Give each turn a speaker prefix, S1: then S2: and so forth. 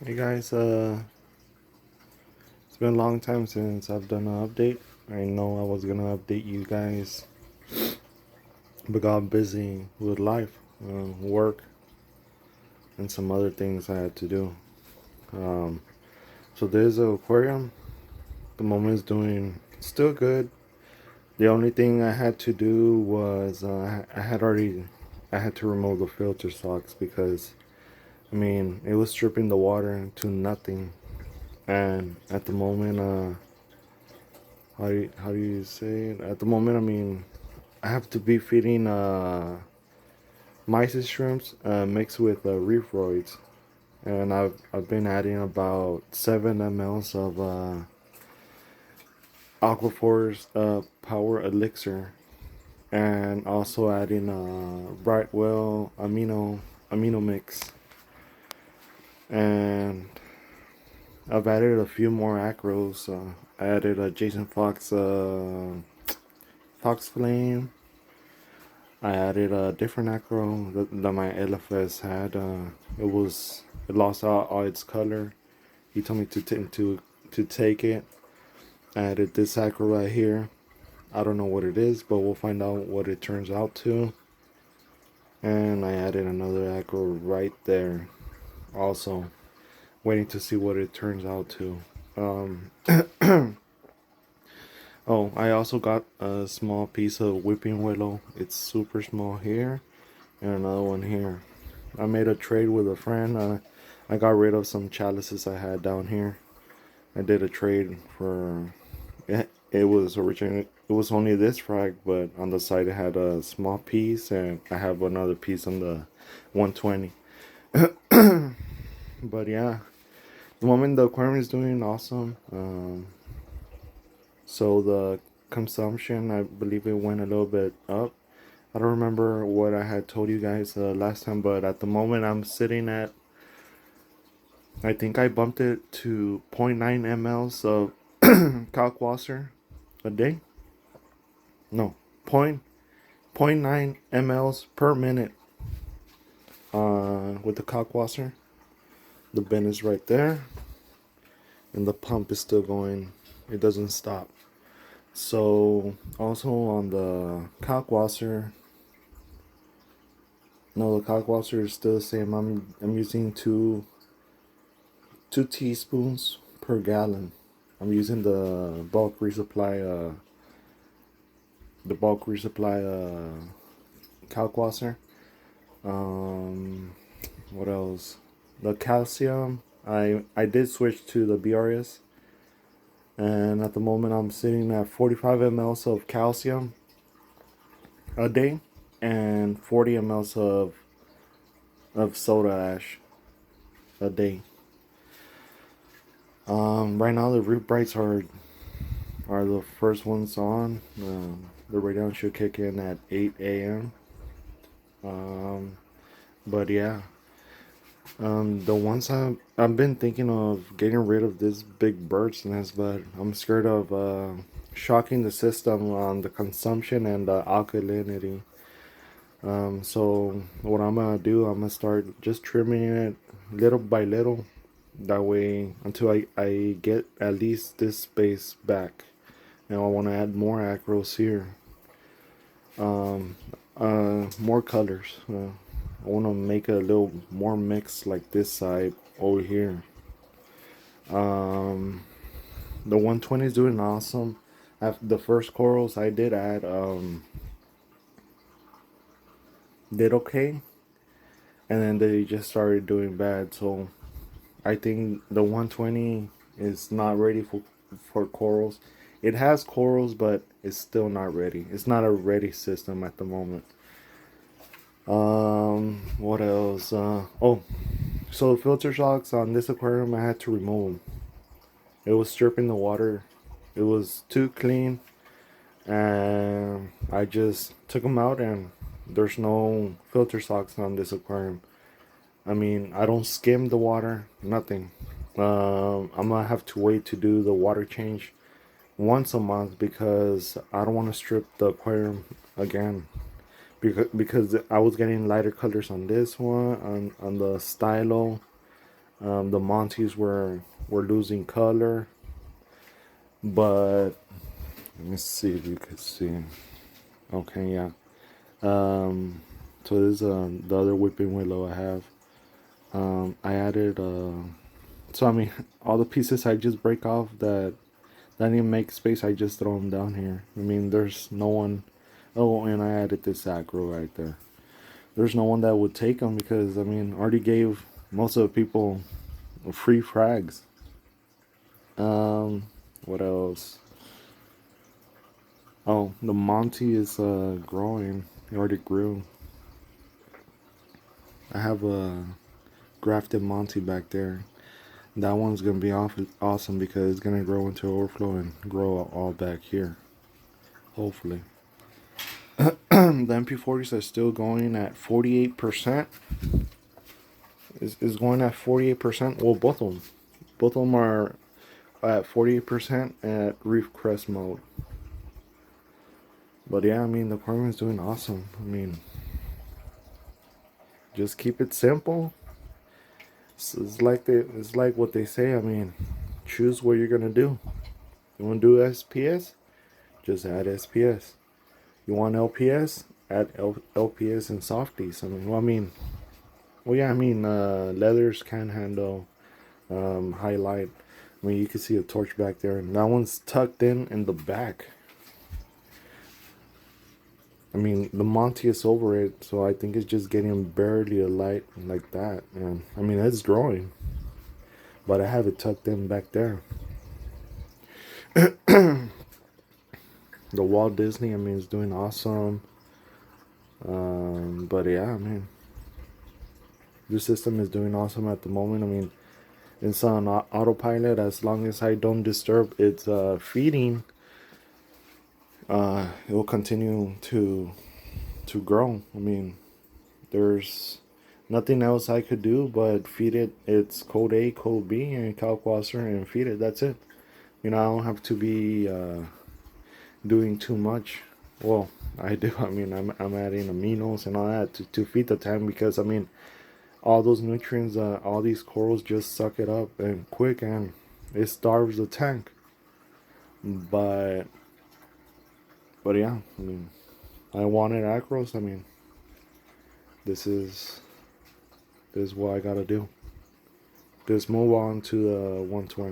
S1: Hey guys, it's been a long time since I've done an update. I know I was gonna update you guys, but got busy with life, work, and some other things I had to do. Um, so there's an aquarium. The moment is doing still good. The only thing I had to do was I had to remove the filter socks because it was stripping the water to nothing. And at the moment, how do you say it? At the moment, I have to be feeding mysis shrimps mixed with reef roids, and I've been adding about 7 mLs of Aquaforce Power Elixir, and also adding Brightwell amino mix, and I've added a few more acros. I added a Jason Fox Fox Flame. I added a different acro that my LFS had. It lost all its color. He told me to take it. I added this acro right here. I don't know what it is, but we'll find out what it turns out to. And I added another acro right there. Also, waiting to see what it turns out to. Oh, I also got a small piece of whipping willow. It's super small here, and another one here. I made a trade with a friend. I got rid of some chalices I had down here. I did a trade for it was originally it was only this frag, but on the side it had a small piece, and I have another piece on the 120. But yeah, the moment the aquarium is doing awesome. So the consumption, I believe it went a little bit up. I don't remember what I had told you guys last time, but at the moment I'm sitting at, I think I bumped it to zero point 0.9 mLs of kalkwasser a day. No, point, 0.9 mLs per minute with the kalkwasser. The bin is right there, and the pump is still going. It doesn't stop. So also on the kalkwasser, no, the kalkwasser is still the same. I'm using two teaspoons per gallon. I'm using the bulk resupply kalkwasser. What else? The calcium. I did switch to the BRS, and at the moment I'm sitting at 45 mLs of calcium a day and 40 mLs of soda ash a day. Right now the root brights are the first ones on. The radon should kick in at 8 a.m. But yeah, the ones I've been thinking of getting rid of this big bird's nest, but I'm scared of shocking the system on the consumption and the alkalinity. So what I'm gonna do, I'm gonna start just trimming it little by little. That way, until I get at least this space back. Now I want to add more acros here. More colors. I want to make a little more mix like this side over here. The 120 is doing awesome. After the first corals I did add did okay, and then they just started doing bad. So I think the 120 is not ready for corals. It has corals, but it's still not ready. It's not a ready system at the moment. What else? Oh, so the filter shocks on this aquarium, I had to remove them. It was stripping the water. It was too clean, and I just took them out, and there's no filter socks on this aquarium. I don't skim the water, nothing. I'm gonna have to wait to do the water change once a month because I don't want to strip the aquarium again. Because I was getting lighter colors on this one, on the stylo, The Montes were losing color, but let me see if you could see. Okay, yeah. So this is the other whipping willow I have. I added so I mean all the pieces I just break off that didn't make space, I just throw them down here. I mean, there's no one. Oh, and I added this acro right there. There's no one that would take them because I mean, already gave most of the people free frags. What else? Oh, the Monty is growing. It already grew. I have a grafted Monty back there. That one's gonna be awesome because it's gonna grow into overflow and grow all back here. Hopefully. The MP40s are still going at 48%. Is going at 48%. Well, both of them. Both of them are at 48% at Reef Crest mode. But yeah, I mean, the aquarium is doing awesome. I mean, just keep it simple. It's like what they say. I mean, choose what you're gonna do. You want to do SPS? Just add SPS. You want LPS? Add LPS and softies. Leathers can handle highlight. I mean, you can see a torch back there, and that one's tucked in the back. I mean, the Monty is over it, so I think it's just getting barely a light like that. And I mean, it's growing, but I have it tucked in back there. The Walt Disney, I mean, is doing awesome. But yeah, I mean, this system is doing awesome at the moment. I mean, it's on autopilot. As long as I don't disturb its feeding, it will continue to grow. I mean, there's nothing else I could do but feed it its code A, code B, and calquasser, and feed it. That's it. You know, I don't have to be doing too much. Well, I do. I mean, I'm adding aminos and all that to feed the tank because I mean, all those nutrients, all these corals just suck it up and quick, and it starves the tank. But yeah, I mean, I wanted acros. I mean, this is what I gotta do. Just move on to the 120.